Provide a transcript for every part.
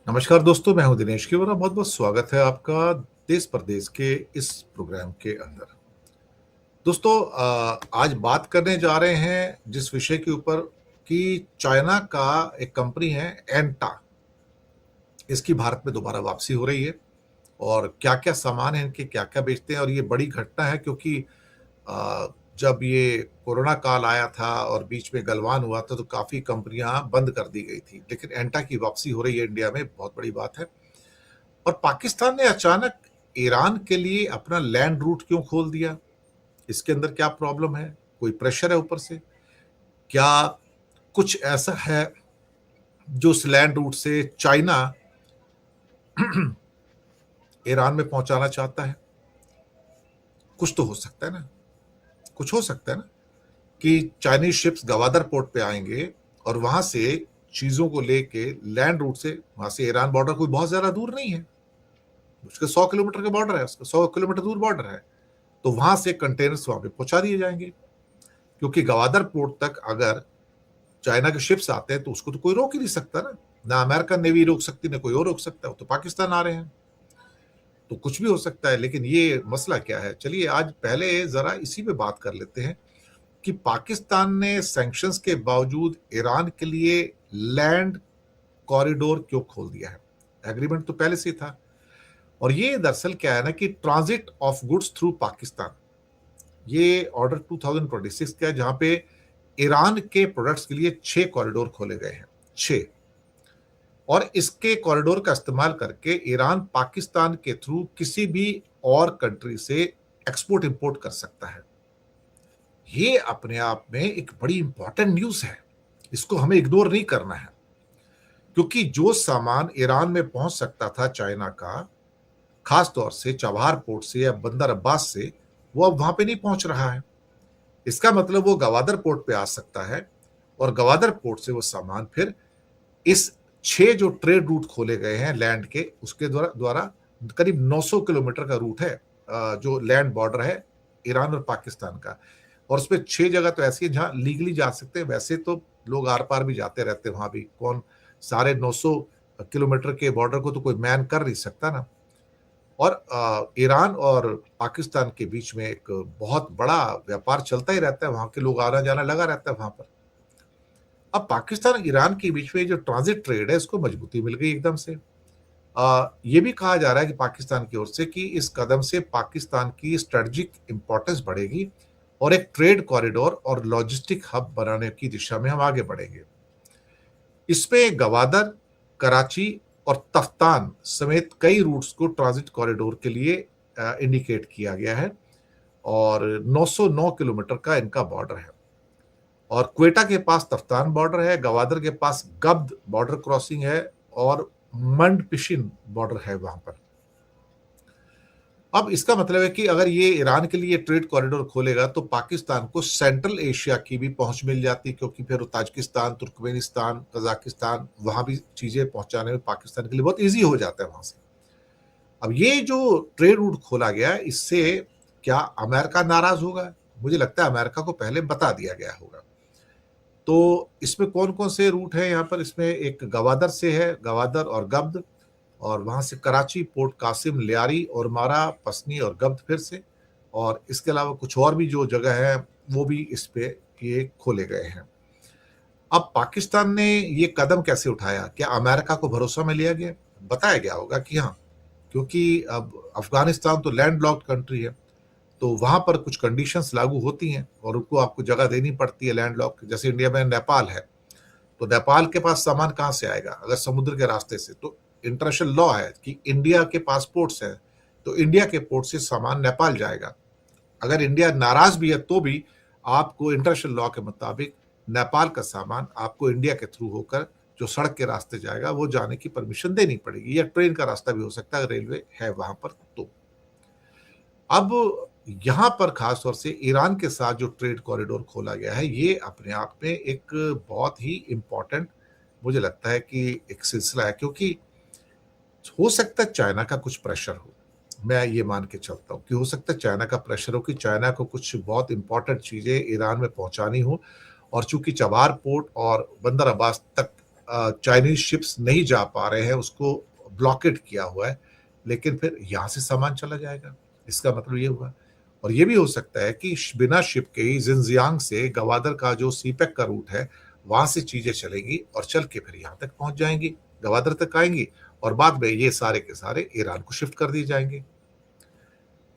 नमस्कार दोस्तों, मैं हूं दिनेश केवरा। बहुत बहुत स्वागत है आपका देश परदेश के इस प्रोग्राम के अंदर। दोस्तों, आज बात करने जा रहे हैं जिस विषय के ऊपर कि चाइना का एक कंपनी है एंटा, इसकी भारत में दोबारा वापसी हो रही है। और क्या क्या सामान है इनके, क्या क्या बेचते हैं, और ये बड़ी घटना है क्योंकि अ, जब ये कोरोना काल आया था और बीच में गलवान हुआ था तो काफ़ी कंपनियां बंद कर दी गई थी, लेकिन एंटा की वापसी हो रही है इंडिया में, बहुत बड़ी बात है। और पाकिस्तान ने अचानक ईरान के लिए अपना लैंड रूट क्यों खोल दिया? इसके अंदर क्या प्रॉब्लम है? कोई प्रेशर है ऊपर से? क्या कुछ ऐसा है जो उस लैंड रूट से चाइना ईरान में पहुंचाना चाहता है? कुछ तो हो सकता है ना, कुछ हो सकता है ना कि चाइनीज शिप्स गवादर पोर्ट पे आएंगे और वहां से चीजों को लेके लैंड रूट से, वहां से ईरान बॉर्डर कोई बहुत ज्यादा दूर नहीं है, उसके 100 किलोमीटर के बॉर्डर है, उसका 100 किलोमीटर दूर बॉर्डर है। तो वहां से कंटेनर्स वहां पे पहुंचा दिए जाएंगे, क्योंकि गवादर पोर्ट तक अगर चाइना के शिप्स आते हैं तो उसको तो कोई रोक ही नहीं सकता ना। ना अमेरिकन नेवी रोक सकती, ना कोई और रोक सकता है, वो तो पाकिस्तान आ रहे हैं। तो कुछ भी हो सकता है, लेकिन ये मसला क्या है, चलिए आज पहले जरा इसी पे बात कर लेते हैं कि पाकिस्तान ने सैंक्शंस के बावजूद ईरान के लिए लैंड कॉरिडोर क्यों खोल दिया है। एग्रीमेंट तो पहले से ही था, और ये दरअसल क्या है ना कि transit of goods through Pakistan, ये ऑर्डर 2026 का है, जहां पे ईरान के प्रोडक्ट्स के लिए 6 कॉरिडोर खोले गए हैं, 6। और इसके कॉरिडोर का इस्तेमाल करके ईरान पाकिस्तान के थ्रू किसी भी और कंट्री से एक्सपोर्ट इंपोर्ट कर सकता है। ये अपने आप में एक बड़ी इंपॉर्टेंट न्यूज है, इसको हमें इग्नोर नहीं करना है, क्योंकि जो सामान ईरान में पहुंच सकता था चाइना का, खास तौर से चबहार पोर्ट से या बंदर अब्बास से, वो अब वहां पे नहीं पहुंच रहा है। इसका मतलब वो गवादर पोर्ट पे आ सकता है, और गवादर पोर्ट से वो सामान फिर इस 6 जो ट्रेड रूट खोले गए हैं लैंड के, उसके द्वारा द्वारा करीब 900 किलोमीटर का रूट है, जो लैंड बॉर्डर है ईरान और पाकिस्तान का। और उसमें 6 जगह तो ऐसी है जहां लीगली जा सकते हैं, वैसे तो लोग आर पार भी जाते रहते हैं, वहां भी कौन सारे 900 किलोमीटर के बॉर्डर को तो कोई मैन कर नहीं सकता ना। और ईरान और पाकिस्तान के बीच में एक बहुत बड़ा व्यापार चलता ही रहता है, वहां के लोग आना जाना लगा रहता है वहां पर। अब पाकिस्तान ईरान के बीच में जो ट्रांजिट ट्रेड है, इसको मजबूती मिल गई एकदम से। ये भी कहा जा रहा है कि पाकिस्तान की ओर से कि इस कदम से पाकिस्तान की स्ट्रेटजिक इंपॉर्टेंस बढ़ेगी और एक ट्रेड कॉरिडोर और लॉजिस्टिक हब बनाने की दिशा में हम आगे बढ़ेंगे। इसमें गवादर, कराची और तफ्तान समेत कई रूट्स को ट्रांजिट कॉरिडोर के लिए इंडिकेट किया गया है, और 909 किलोमीटर का इनका बॉर्डर है। और क्वेटा के पास तफ्तान बॉर्डर है, गवादर के पास गब्द बॉर्डर क्रॉसिंग है, और मंड पिशिन बॉर्डर है वहां पर। अब इसका मतलब है कि अगर ये ईरान के लिए ट्रेड कॉरिडोर खोलेगा तो पाकिस्तान को सेंट्रल एशिया की भी पहुंच मिल जाती, क्योंकि फिर ताजिकिस्तान, तुर्कमेनिस्तान, कजाकिस्तान, वहां भी चीजें पहुंचाने में पाकिस्तान के लिए बहुत इजी हो जाता है वहां से। अब ये जो ट्रेड रूट खोला गया है, इससे क्या अमेरिका नाराज होगा? मुझे लगता है अमेरिका को पहले बता दिया गया होगा। तो इसमें कौन कौन से रूट है यहाँ पर? इसमें एक गवादर से है, गवादर और गब्द, और वहां से कराची, पोर्ट कासिम, लियारी और मारा, पसनी और गब्द फिर से। और इसके अलावा कुछ और भी जो जगह है वो भी इस पे ये खोले गए हैं। अब पाकिस्तान ने ये कदम कैसे उठाया? क्या अमेरिका को भरोसा में लिया गया? बताया गया होगा कि हाँ, क्योंकि अब अफगानिस्तान तो लैंड लॉक्ड कंट्री है, तो वहां पर कुछ कंडीशंस लागू होती हैं और उनको आपको जगह देनी पड़ती है लैंड लॉक। जैसे इंडिया में नेपाल है, तो नेपाल के पास सामान कहाँ से आएगा? अगर समुद्र के रास्ते से, तो इंटरनेशनल लॉ है कि इंडिया के पासपोर्ट्स है, तो इंडिया के पोर्ट से सामान नेपाल जाएगा। अगर इंडिया नाराज भी है तो भी आपको इंटरनेशनल लॉ के मुताबिक नेपाल का सामान आपको इंडिया के थ्रू होकर जो सड़क के रास्ते जाएगा वो जाने की परमिशन देनी पड़ेगी, या ट्रेन का रास्ता भी हो सकता है, रेलवे है वहां पर। तो अब यहां पर खास तौर से ईरान के साथ जो ट्रेड कॉरिडोर खोला गया है, ये अपने आप में एक बहुत ही इंपॉर्टेंट, मुझे लगता है कि एक सिलसिला है, क्योंकि हो सकता है चाइना का कुछ प्रेशर हो। मैं ये मान के चलता हूँ कि हो सकता है चाइना का प्रेशर हो, कि चाइना को कुछ बहुत इंपॉर्टेंट चीजें ईरान में पहुंचानी हो, और चूंकि चबार पोर्ट और बंदर अब्बास तक चाइनीज शिप्स नहीं जा पा रहे हैं, उसको ब्लॉकेट किया हुआ है, लेकिन फिर यहाँ से सामान चला जाएगा, इसका मतलब ये हुआ। और ये भी हो सकता है कि बिना शिप के ही जिनजियांग से गवादर का जो सीपेक का रूट है, वहां से चीजें चलेंगी और चल के फिर यहाँ तक पहुंच जाएंगी, गवादर तक आएंगी, और बाद में ये सारे के सारे ईरान को शिफ्ट कर दिए जाएंगे।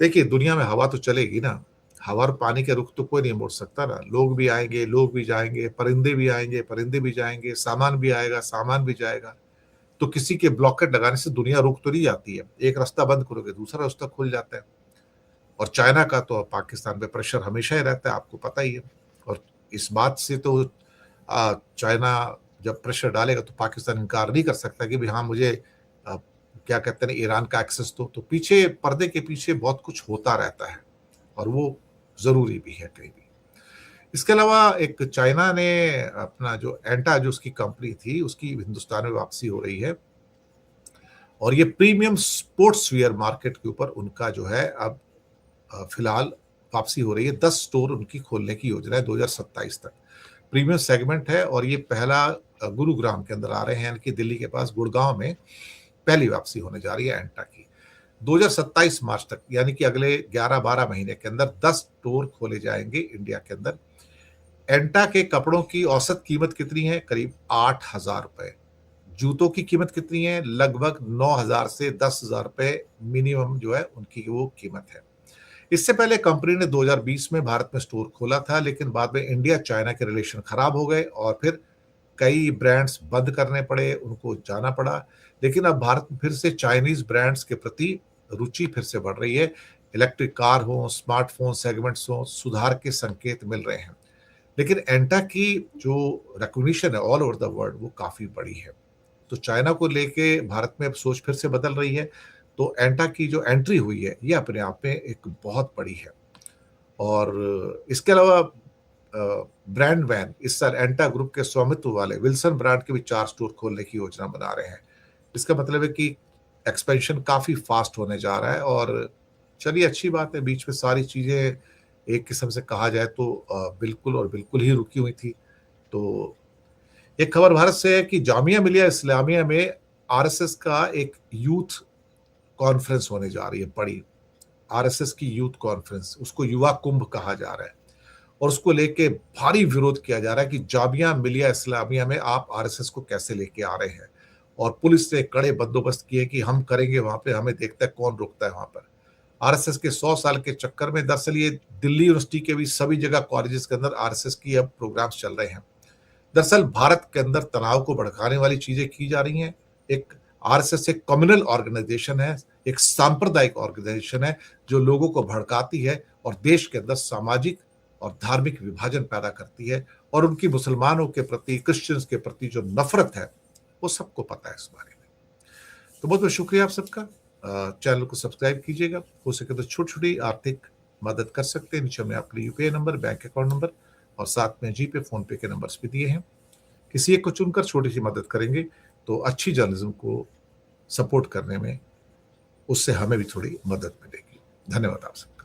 देखिए, दुनिया में हवा तो चलेगी ना, हवा और पानी के रुख तो कोई नहीं मोड़ सकता ना। लोग भी आएंगे, लोग भी जाएंगे, परिंदे भी आएंगे, परिंदे भी जाएंगे, सामान भी आएगा, सामान भी जाएगा। तो किसी के ब्लॉकेट लगाने से दुनिया रुक तो नहीं जाती है। एक रास्ता बंद करोगे, दूसरा रास्ता खुल जाता है। और चाइना का तो पाकिस्तान पे प्रेशर हमेशा ही रहता है, आपको पता ही है। और इस बात से तो चाइना जब प्रेशर डालेगा तो पाकिस्तान इनकार नहीं कर सकता कि भाई हाँ, मुझे क्या कहते हैं, ईरान का एक्सेस तो पीछे, पर्दे के पीछे बहुत कुछ होता रहता है, और वो जरूरी भी है कहीं भी। इसके अलावा एक चाइना ने अपना जो एंटा, जो उसकी कंपनी थी, उसकी हिंदुस्तान में वापसी हो रही है, और ये प्रीमियम स्पोर्ट्स वियर मार्केट के ऊपर उनका जो है अब फिलहाल वापसी हो रही है। 10 स्टोर उनकी खोलने की योजना है 2027 तक। प्रीमियम सेगमेंट है, और ये पहला गुरुग्राम के अंदर आ रहे हैं, यानी कि दिल्ली के पास गुड़गांव में पहली वापसी होने जा रही है एंटा की। 2027 मार्च तक, यानी कि अगले 11-12 महीने के अंदर 10 स्टोर खोले जाएंगे इंडिया के अंदर। एंटा के कपड़ों की औसत कीमत कितनी है? करीब 8,000 रुपए। जूतों की कीमत कितनी है? लगभग 9,000 से 10,000 रुपए मिनिमम जो है उनकी वो कीमत है। इससे पहले कंपनी ने 2020 में भारत में स्टोर खोला था, लेकिन बाद में इंडिया चाइना के रिलेशन खराब हो गए और फिर कई ब्रांड्स बंद करने पड़े, उनको जाना पड़ा। लेकिन अब भारत में फिर से चाइनीज ब्रांड्स के प्रति रुचि फिर से बढ़ रही है। इलेक्ट्रिक कार हो, स्मार्टफोन सेगमेंट्स हो, सुधार के संकेत मिल रहे हैं। लेकिन एंटा की जो रिकॉग्निशन है ऑल ओवर द वर्ल्ड, वो काफी बड़ी है। तो चाइना को लेके भारत में अब सोच फिर से बदल रही है। तो एंटा की जो एंट्री हुई है, ये अपने आप में एक बहुत बड़ी है। और इसके अलावा ब्रांड वैन इस साल एंटा ग्रुप के स्वामित्व वाले विल्सन ब्रांड के भी 4 स्टोर खोलने की योजना बना रहे हैं। इसका मतलब है कि एक्सपेंशन काफी फास्ट होने जा रहा है। और चलिए, अच्छी बात है, बीच में सारी चीजें एक किस्म से कहा जाए तो बिल्कुल और बिल्कुल ही रुकी हुई थी। तो एक खबर भारत से है कि जामिया मिलिया इस्लामिया में आरएसएस का एक यूथ कॉन्फ्रेंस होने जा रही है, बड़ी आरएसएस की यूथ कॉन्फ्रेंस, उसको युवा कुंभ कहा जा रहा है। और उसको लेके भारी विरोध किया जा रहा है कि जामिया मिलिया इस्लामिया में आप आरएसएस को कैसे लेके आ रहे हैं। और पुलिस ने कड़े बंदोबस्त किए कि हम करेंगे वहां पे, हमें देखता है कौन रुकता है वहां पर। आरएसएस के 100 साल के चक्कर में दरअसल ये दिल्ली यूनिवर्सिटी के भी सभी जगह कॉलेजेस के अंदर आरएसएस की अब प्रोग्राम्स चल रहे हैं। दरअसल भारत के अंदर तनाव को भड़काने वाली चीजें की जा रही हैं। एक आरएसएस एक कम्युनल ऑर्गेनाइजेशन है, एक सांप्रदायिक ऑर्गेनाइजेशन है जो लोगों को भड़काती है और देश के अंदर सामाजिक और धार्मिक विभाजन पैदा करती है। और उनकी मुसलमानों के प्रति, क्रिश्चियंस के प्रति जो नफरत है, वो सबको पता है इस बारे में। तो बहुत बहुत शुक्रिया आप सबका। चैनल को सब्सक्राइब कीजिएगा। हो सके तो छोटी छोटी आर्थिक मदद कर सकते हैं। नीचे हमने आपके लिए UPI number, bank account number और साथ में जीपे, फोन पे के नंबर्स भी दिए हैं। किसी एक को चुनकर छोटी सी मदद करेंगे तो अच्छी जर्नलिज्म को सपोर्ट करने में उससे हमें भी थोड़ी मदद मिलेगी। धन्यवाद आप सबका।